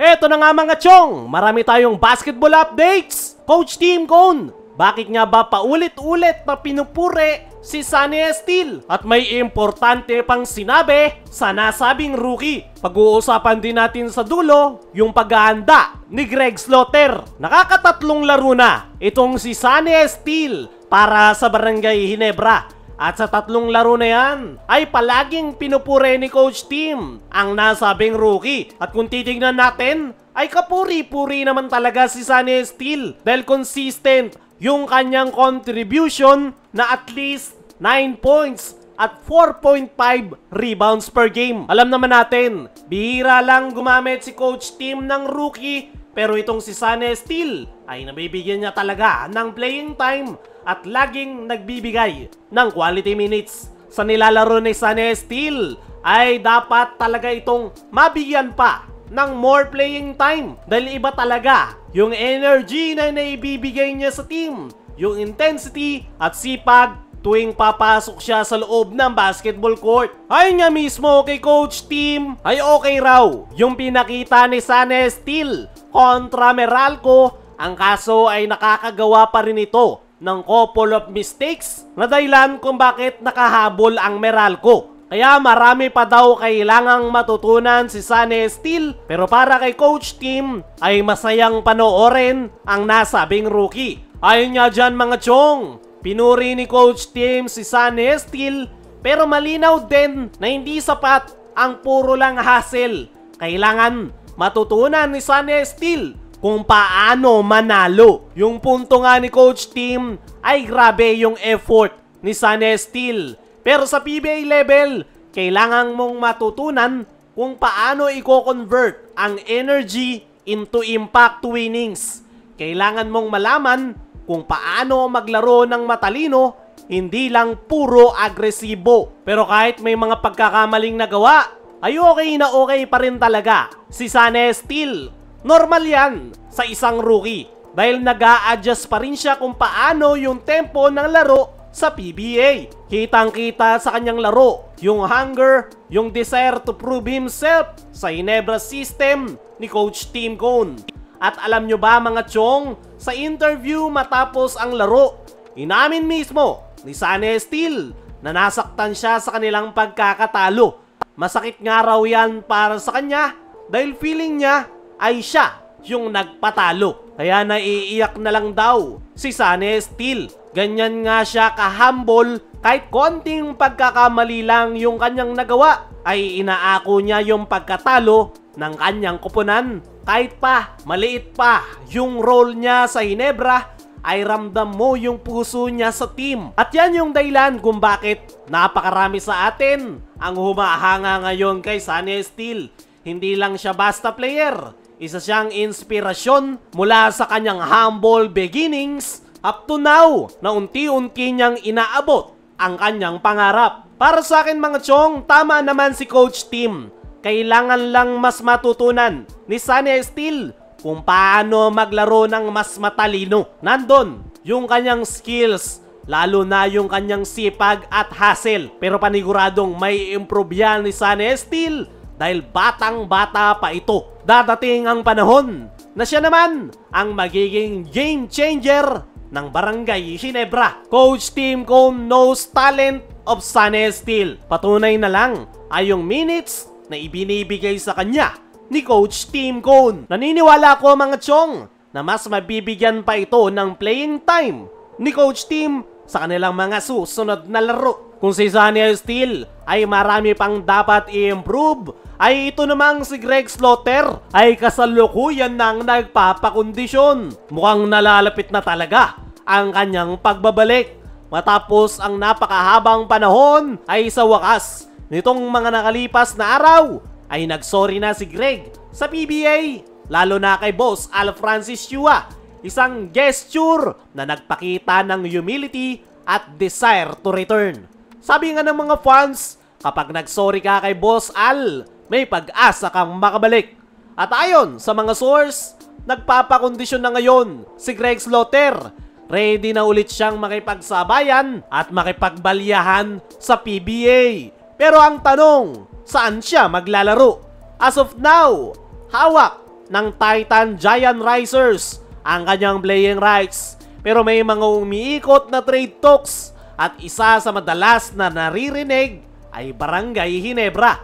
Eto na nga mga chong, marami tayong basketball updates. Coach Tim Cone, bakit nga ba paulit-ulit na pinupuri si Sonny Estile? At may importante pang sinabi sa nasabing rookie. Pag-uusapan din natin sa dulo yung paghahanda ni Greg Slaughter. Nakakatatlong laro na itong si Sonny Estile para sa Barangay Ginebra. At sa tatlong laro na yan, ay palaging pinupuri ni Coach Tim ang nasabing rookie. At kung titignan natin, ay kapuri-puri naman talaga si Sonny Estile dahil consistent yung kanyang contribution na at least 9 points at 4.5 rebounds per game. Alam naman natin, bihira lang gumamit si Coach Tim ng rookie, pero itong si Sonny Estile ay nabibigyan niya talaga ng playing time at laging nagbibigay ng quality minutes. Sa nilalaro ni Sonny Estile ay dapat talaga itong mabigyan pa ng more playing time dahil iba talaga yung energy na naibibigay niya sa team, yung intensity at sipag tuwing papasok siya sa loob ng basketball court. Ayun nga mismo kay Coach Tim ay okay raw yung pinakita ni Sonny Estile kontra Meralco. Ang kaso ay nakakagawa pa rin ito ng couple of mistakes na dahilan kung bakit nakahabol ang Meralco. Kaya marami pa daw kailangang matutunan si Sonny Estile, pero para kay Coach Tim ay masayang panoorin ang nasabing rookie. Ayun nga dyan mga chong, pinuri ni Coach Tim si Sonny Estile, pero malinaw din na hindi sapat ang puro lang hustle. Kailangan matutunan ni Sonny Estile kung paano manalo. Yung punto nga ni Coach Tim ay grabe yung effort ni Sonny Estile. Pero sa PBA level, kailangan mong matutunan kung paano i-convert ang energy into impact winnings. Kailangan mong malaman kung paano maglaro ng matalino, hindi lang puro agresibo. Pero kahit may mga pagkakamaling nagawa, ay okay na okay pa rin talaga si Sonny Estile. Normal yan sa isang rookie dahil nag-a-adjust pa rin siya kung paano yung tempo ng laro sa PBA. Kitang-kita sa kanyang laro yung hunger, yung desire to prove himself sa Ginebra system ni Coach Tim Cone. At alam nyo ba mga chong, sa interview matapos ang laro, inamin mismo ni Sonny Estile na nasaktan siya sa kanilang pagkakatalo. Masakit nga raw yan para sa kanya dahil feeling niya ay siya yung nagpatalo. Kaya naiiyak na lang daw si Sonny Estile. Ganyan nga siya ka-humble, kahit konting pagkakamali lang yung kanyang nagawa ay inaako niya yung pagkatalo ng kanyang koponan. Kahit pa maliit pa yung role niya sa Ginebra, ay ramdam mo yung puso niya sa team. At yan yung dahilan kung bakit napakarami sa atin ang humahanga ngayon kay Sonny Estile. Hindi lang siya basta player, isa siyang inspirasyon mula sa kanyang humble beginnings up to now na unti-unti niyang inaabot ang kanyang pangarap. Para sa akin mga chong, tama naman si Coach Tim. Kailangan lang mas matutunan ni Sonny Estile kung paano maglaro ng mas matalino. Nandun yung kanyang skills, lalo na yung kanyang sipag at hustle. Pero paniguradong may improve yan ni Sonny Estile dahil batang-bata pa ito. Dadating ang panahon na siya naman ang magiging game changer ng Barangay Ginebra. Coach Tim Cone knows talent of Sonny Estile. Patunay na lang ay yung minutes na ibinibigay sa kanya ni Coach Tim Cone. Naniniwala ko mga chong na mas mabibigyan pa ito ng playing time ni Coach Tim sa kanilang mga susunod na laro. Kung si Sonny Estile ay marami pang dapat i-improve, ay ito namang si Greg Slaughter ay kasalukuyan nang nagpapakondisyon. Mukhang nalalapit na talaga ang kanyang pagbabalik. Matapos ang napakahabang panahon ay sa wakas nitong mga nakalipas na araw ay nagsorry na si Greg sa PBA, lalo na kay Boss Al Francis Chua. Isang gesture na nagpakita ng humility at desire to return. Sabi nga ng mga fans, kapag nagsorry ka kay Boss Al, may pag-asa kang makabalik. At ayon sa mga source, nagpapakondisyon na ngayon si Greg Slaughter. Ready na ulit siyang makipagsabayan at makipagbalyahan sa PBA. Pero ang tanong, saan siya maglalaro? As of now, hawak ng Titan Giant Risers ang kanyang playing rights. Pero may mga umiikot na trade talks at isa sa madalas na naririnig ay Barangay Ginebra.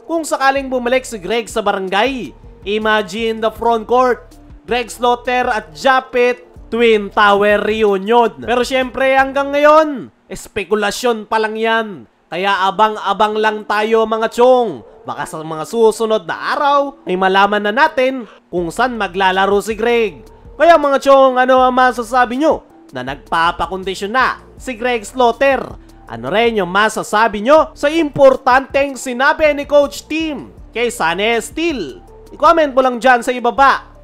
Kung sakaling bumalik si Greg sa Barangay, imagine the front court, Greg Slaughter at Japet Twin Tower reunion. Pero syempre hanggang ngayon, espekulasyon pa lang yan. Kaya abang-abang lang tayo mga chong. Baka sa mga susunod na araw ay malaman na natin kung saan maglalaro si Greg. Kaya mga chong, ano ang masasabi nyo na nagpapakondisyon na si Greg Slaughter? Ano rin yung masasabi nyo sa importanteng sinabi ni Coach Tim kay Sunny Steel? I-comment mo lang dyan sa ibaba.